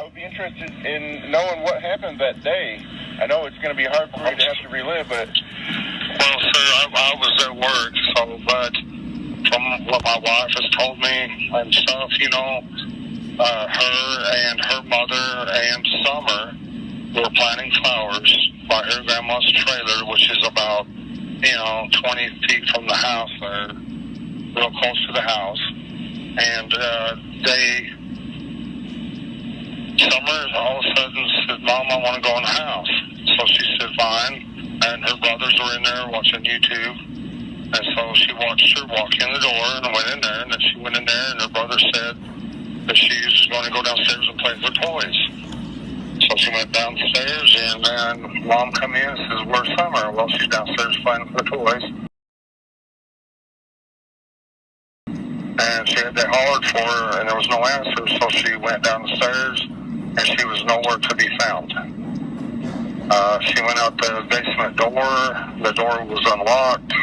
I would be interested in knowing what happened that day. I know it's going to be hard for you to have to relive, but... Well, sir, I was at work, but from what my wife has told me and stuff, her and her mother and Summer were planting flowers by her grandma's trailer, which is about, 20 feet from the house there, real close to the house. And Summer all of a sudden said, "Mom, I want to go in the house." So she said, "Fine." And her brothers were in there watching YouTube. And so she watched her walk in the door and went in there. And then she went in there, and her brother said that she was going to go downstairs and play with her toys. So she went downstairs, and then Mom come in and says, "Where's Summer?" Well, she's downstairs playing with her toys. And they hollered for her, and there was no answer, so she went down the stairs, and she was nowhere to be found. She went out the basement door. The door was unlocked,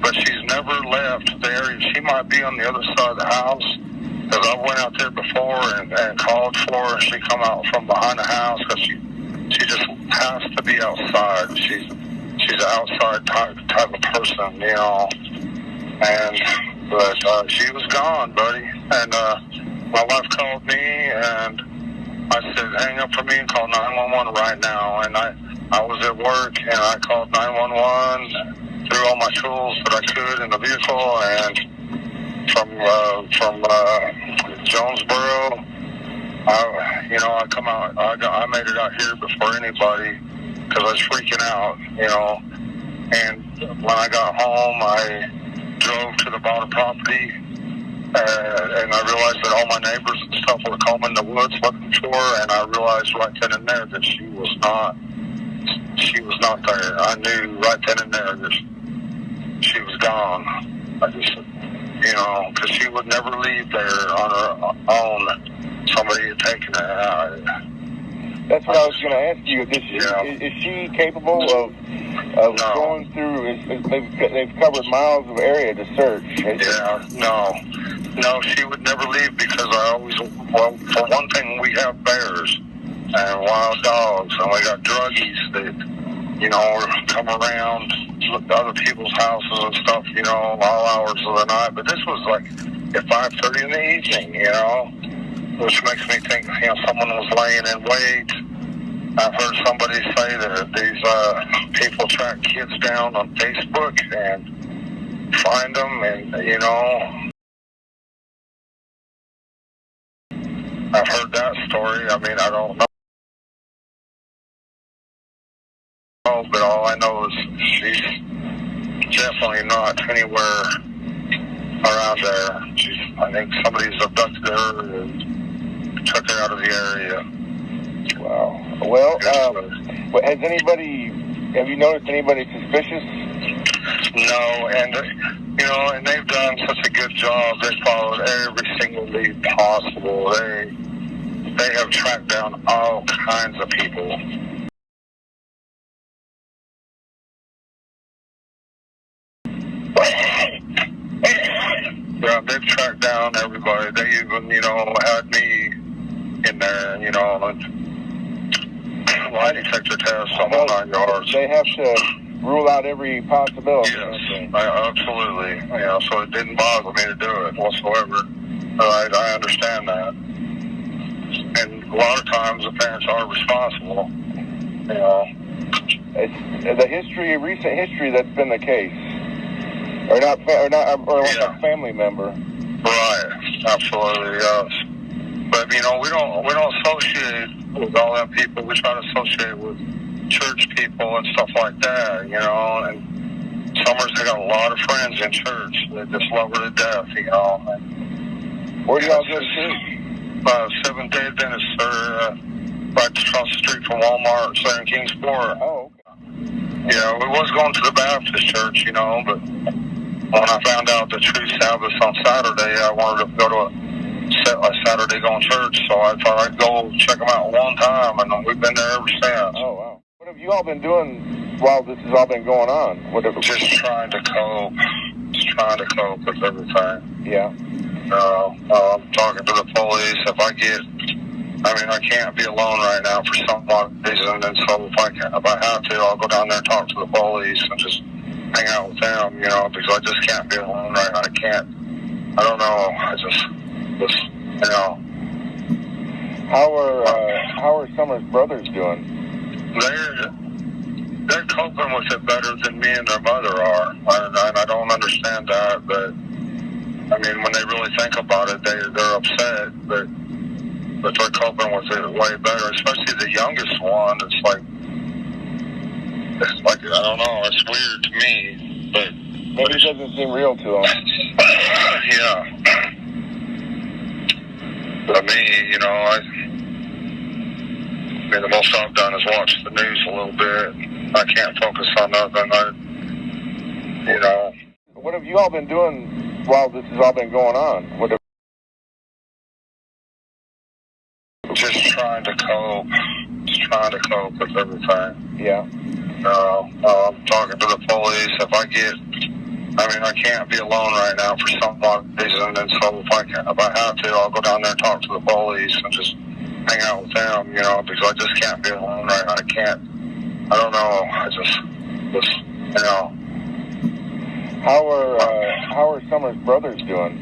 but she's never left the area. She might be on the other side of the house, because I went out there before and called for her, and she come out from behind the house, because she just has to be outside. She's an outside type of person, But she was gone, buddy. And my wife called me, and I said, "Hang up for me and call 911 right now." And I was at work, and I called 911, threw all my tools that I could in the vehicle, and from Jonesboro, I come out. I made it out here before anybody because I was freaking out, And when I got home, I drove to the bottom property, and I realized that all my neighbors and stuff were combing the woods looking for her, and I realized right then and there that she was not there. I knew right then and there that she was gone. I just, because she would never leave there on her own. Somebody had taken her out. That's what I was going to ask you. Is she capable of going through? They've covered miles of area to search. No, she would never leave because for one thing, we have bears and wild dogs, and we got druggies that come around, look at other people's houses and stuff, all hours of the night. But this was like at 5:30 in the evening, which makes me think, someone was laying in wait. I've heard somebody say that these people track kids down on Facebook and find them, and I've heard that story. I mean, I don't know, but all I know is she's definitely not anywhere around there. I think somebody's abducted her and took her out of the area. Wow. Well, have you noticed anybody suspicious? No, and and they've done such a good job. They followed every single lead possible. They have tracked down all kinds of people. Yeah, they've tracked down everybody. They even, had me in there, lie detector tests on the 9 yards. They have to rule out every possibility. Yes, absolutely. So it didn't bother me to do it whatsoever. I understand that. And a lot of times the parents are responsible. It's the recent history that's been the case. Or like a family member. Right, absolutely, yes. But we don't associate with all them people. We try to associate with church people and stuff like that, And Summers, they got a lot of friends in church. They just love her to death, Where do y'all go to church? Seventh-day Adventist, sir, right across the street from Walmart, there in Kingsport. Oh, okay. Yeah, we was going to the Baptist church, but when I found out the true Sabbath on Saturday, I wanted to go to a Saturday going church, so I thought I'd go check them out one time, and we've been there ever since. Oh, wow. What have you all been doing while this has all been going on? Just trying to cope. Just trying to cope with everything. Yeah. I'm talking to the police. If I get I mean, I can't be alone right now for some odd reason, and so if I have to, I'll go down there and talk to the police and just hang out with them, you know, because I just can't be alone right now. I can't. I don't know. I just you know. How are Summer's brothers doing? They're coping with it better than me and their mother are, and I don't understand that. But I mean, when they really think about it, they're upset, but they're coping with it way better. Especially the youngest one. It's like I don't know. It's weird to me, but maybe it doesn't seem real to them. Yeah. But me, you know, I mean, the most I've done is watch the news a little bit. I can't focus on nothing. You know. What have you all been doing while this has all been going on? Just trying to cope. Just trying to cope with everything. Yeah. I'm talking to the police. I mean, I can't be alone right now for some odd reason, and so if I have to, I'll go down there and talk to the police and just hang out with them, you know, because I just can't be alone right now. I can't. I don't know. I just you know. How are Summer's brothers doing?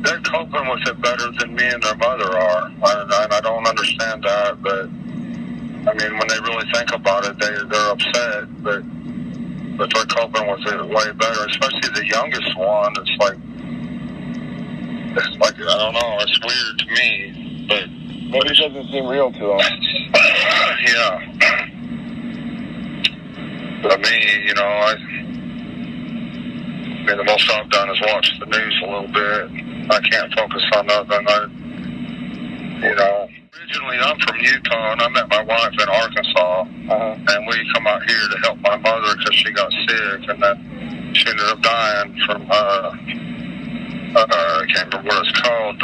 They're coping with it better than me and their mother are, and I don't understand that. But I mean, when they really think about it, they're upset, but they're coping with it way better. Especially the youngest one. It's like I don't know. It's weird to me, but maybe it doesn't seem real to them. Yeah. But me, you know, I mean, the most I've done is watch the news a little bit. I can't focus on nothing. You know, originally I'm from Utah, and I met my wife in Arkansas, and we come out here to help my mother because she got sick, and then she ended up dying from I can't remember what it's called,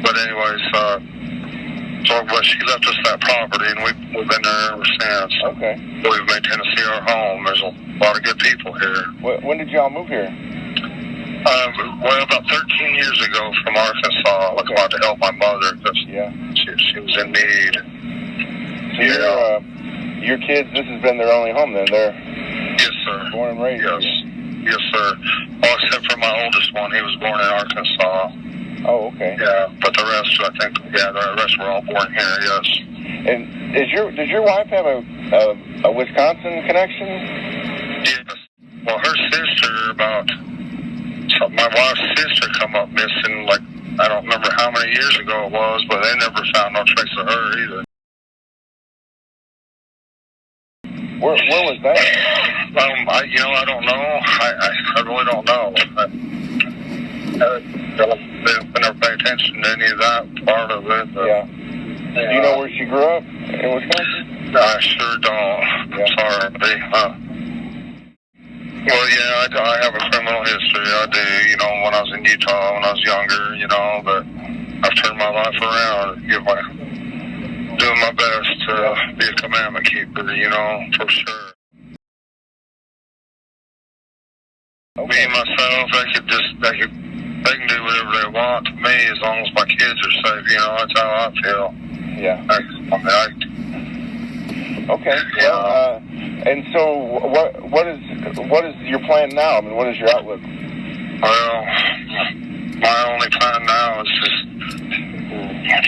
but anyways, but she left us that property, and we've been there ever since. Okay. We've made Tennessee our home. There's a lot of good people here. When did y'all move here? Well, about 13 years ago from Arkansas. I came out to help my mother because she was in need. So your kids, this has been their only home then? Yes, sir. Born and raised here? Yes, sir. Well, except for my oldest one. He was born in Arkansas. Oh, okay. Yeah, but the rest, I think, the rest were all born here, yes. And does your wife have a Wisconsin connection? Yes. Well, her sister, my wife's sister come up missing, like, I don't remember how many years ago it was, but they never found no trace of her either. Where was that? I don't know. I really don't know. I never pay attention to any of that part of it. Yeah. Do you know where she grew up in Wisconsin? I sure don't. Yeah. Sorry. Well, yeah, I have a criminal history. I do, you know, when I was in Utah, when I was younger, you know, but I've turned my life around, doing my best to be a commandment keeper, you know, for sure. Okay. Me and myself, they can do whatever they want to me as long as my kids are safe, you know, that's how I feel. Yeah. Okay. Well, and so what is your plan now? I mean, what is your outlook? Well, my only plan now is just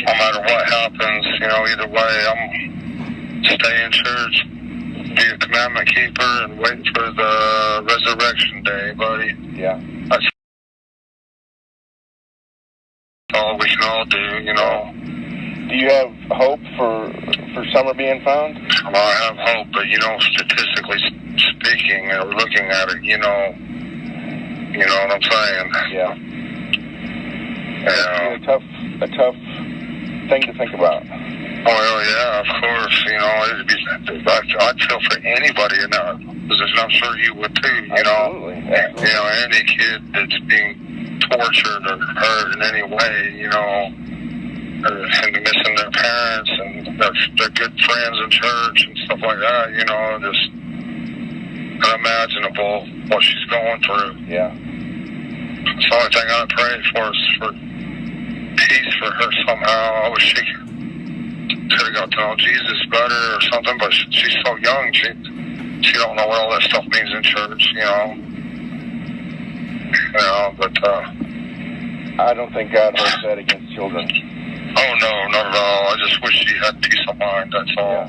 no matter what happens, you know, either way, I'm stay in church, be a commandment keeper, and wait for the resurrection day, buddy. Yeah. That's all we can all do, you know. Do you have hope for Summer being found? Well, I have hope, but, you know, statistically speaking, or looking at it, you know what I'm saying? Yeah. Yeah. A tough thing to think about. Well, yeah, of course. You know, I'd feel for anybody in that position. I'm sure you would too. You Absolutely. You know, any kid that's being tortured or hurt in any way, you know, and missing their parents and their good friends in church and stuff like that. You know, just unimaginable what she's going through. Yeah. It's the only thing I pray for is for peace for her somehow. I wish she could have got to know Jesus better or something, but she's so young. She don't know what all that stuff means in church, you know. But I don't think God holds that against children. oh no, not at all. I just wish she had peace of mind. That's all. Yeah.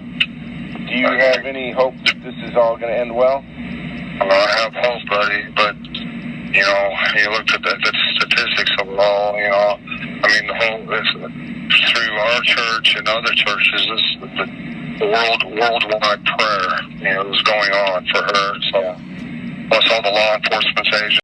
Do you have any hope that this is all going to end well? I have hope, buddy, but you know, you looked at the statistics of it all. You know, I mean, through our church and other churches, the worldwide prayer, you know, is going on for her. So, plus all the law enforcement agents.